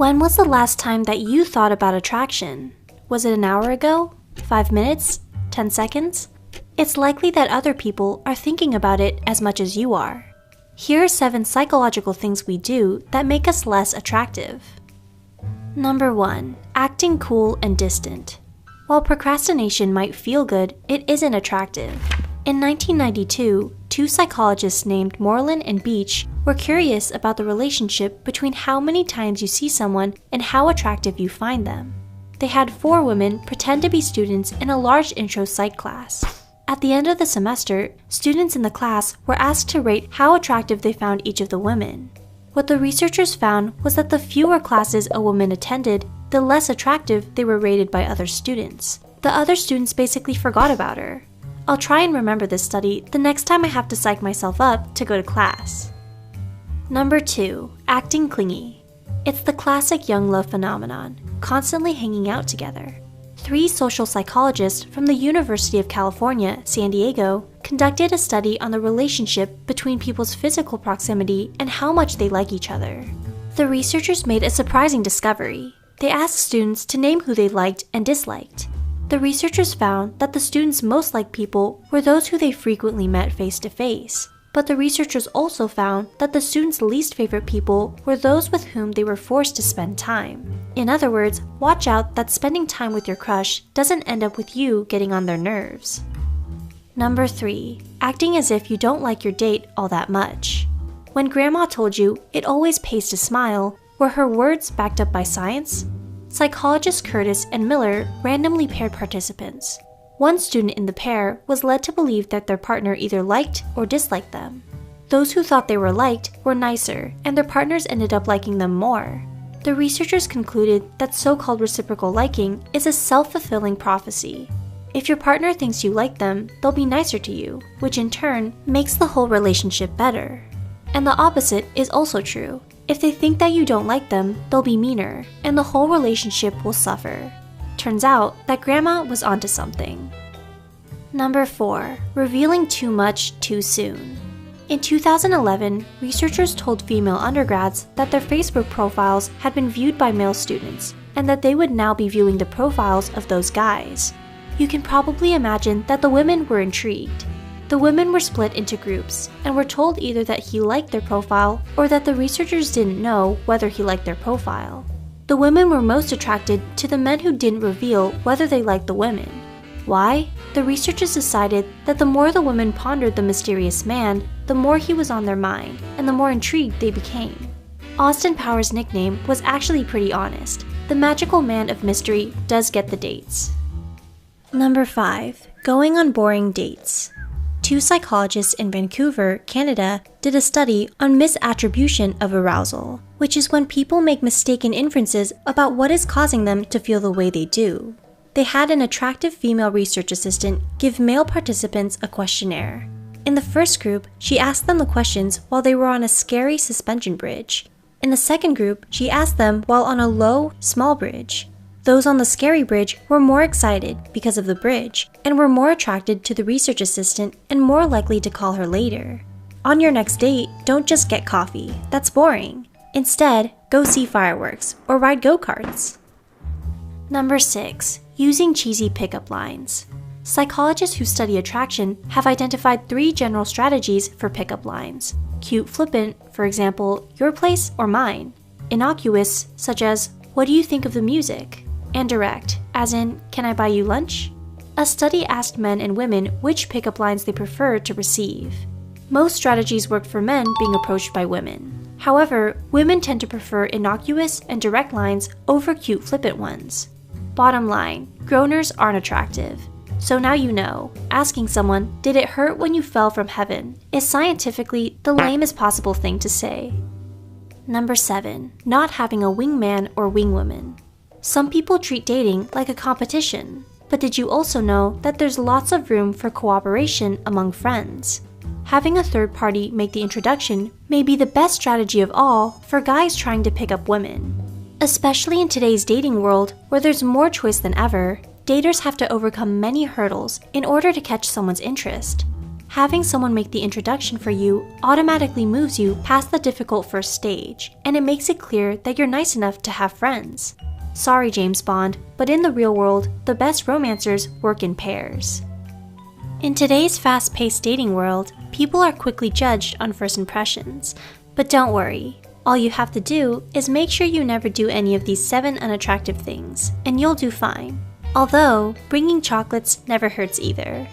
When was the last time that you thought about attraction? Was it an hour ago? 5 minutes? 10 seconds? It's likely that other people are thinking about it as much as you are. Here are 7 psychological things we do that make us less attractive. Number 1. Acting cool and distant. While procrastination might feel good, it isn't attractive. In 1992, 2 psychologists named Moreland and Beach were curious about the relationship between how many times you see someone and how attractive you find them. They had 4 women pretend to be students in a large intro psych class. At the end of the semester, students in the class were asked to rate how attractive they found each of the women. What the researchers found was that the fewer classes a woman attended, the less attractive they were rated by other students. The other students basically forgot about her. I'll try and remember this study the next time I have to psych myself up to go to class. Number 2. Acting clingy. It's the classic young love phenomenon, constantly hanging out together. 3 social psychologists from the University of California, San Diego, conducted a study on the relationship between people's physical proximity and how much they like each other. The researchers made a surprising discovery. They asked students to name who they liked and disliked. The researchers found that the students most liked people were those who they frequently met face-to-face. But the researchers also found that the students' least favorite people were those with whom they were forced to spend time. In other words, watch out that spending time with your crush doesn't end up with you getting on their nerves. Number 3. Acting as if you don't like your date all that much. When grandma told you it always pays to smile, were her words backed up by science? Psychologists Curtis and Miller randomly paired participants. One student in the pair was led to believe that their partner either liked or disliked them. Those who thought they were liked were nicer, and their partners ended up liking them more. The researchers concluded that so-called reciprocal liking is a self-fulfilling prophecy. If your partner thinks you like them, they'll be nicer to you, which in turn makes the whole relationship better. And the opposite is also true. If they think that you don't like them, they'll be meaner, and the whole relationship will suffer. Turns out that grandma was onto something. Number 4. Revealing too much too soon. In 2011, researchers told female undergrads that their Facebook profiles had been viewed by male students, and that they would now be viewing the profiles of those guys. You can probably imagine that the women were intrigued. The women were split into groups, and were told either that he liked their profile or that the researchers didn't know whether he liked their profile. The women were most attracted to the men who didn't reveal whether they liked the women. Why? The researchers decided that the more the women pondered the mysterious man, the more he was on their mind, and the more intrigued they became. Austin Powers' nickname was actually pretty honest. The magical man of mystery does get the dates. Number 5. Going on boring dates. 2 psychologists in Vancouver, Canada, did a study on misattribution of arousal, which is when people make mistaken inferences about what is causing them to feel the way they do. They had an attractive female research assistant give male participants a questionnaire. In the first group, she asked them the questions while they were on a scary suspension bridge. In the second group, she asked them while on a low, small bridge. Those on the scary bridge were more excited because of the bridge, and were more attracted to the research assistant and more likely to call her later. On your next date, don't just get coffee. That's boring. Instead, go see fireworks or ride go-karts. Number 6. Using cheesy pickup lines. Psychologists who study attraction have identified 3 general strategies for pickup lines. Cute flippant, for example, your place or mine. Innocuous, such as, what do you think of the music? And direct, as in, can I buy you lunch? A study asked men and women which pickup lines they preferred to receive. Most strategies worked for men being approached by women. However, women tend to prefer innocuous and direct lines over cute flippant ones. Bottom line, groaners aren't attractive. So now you know, asking someone, did it hurt when you fell from heaven, is scientifically the lamest possible thing to say. Number 7. Not having a wingman or wingwoman. Some people treat dating like a competition, but did you also know that there's lots of room for cooperation among friends? Having a third party make the introduction may be the best strategy of all for guys trying to pick up women. Especially in today's dating world, where there's more choice than ever, daters have to overcome many hurdles in order to catch someone's interest. Having someone make the introduction for you automatically moves you past the difficult first stage, and it makes it clear that you're nice enough to have friends. Sorry, James Bond, but in the real world, the best romancers work in pairs. In today's fast-paced dating world, people are quickly judged on first impressions. But don't worry, all you have to do is make sure you never do any of these 7 unattractive things, and you'll do fine. Although, bringing chocolates never hurts either.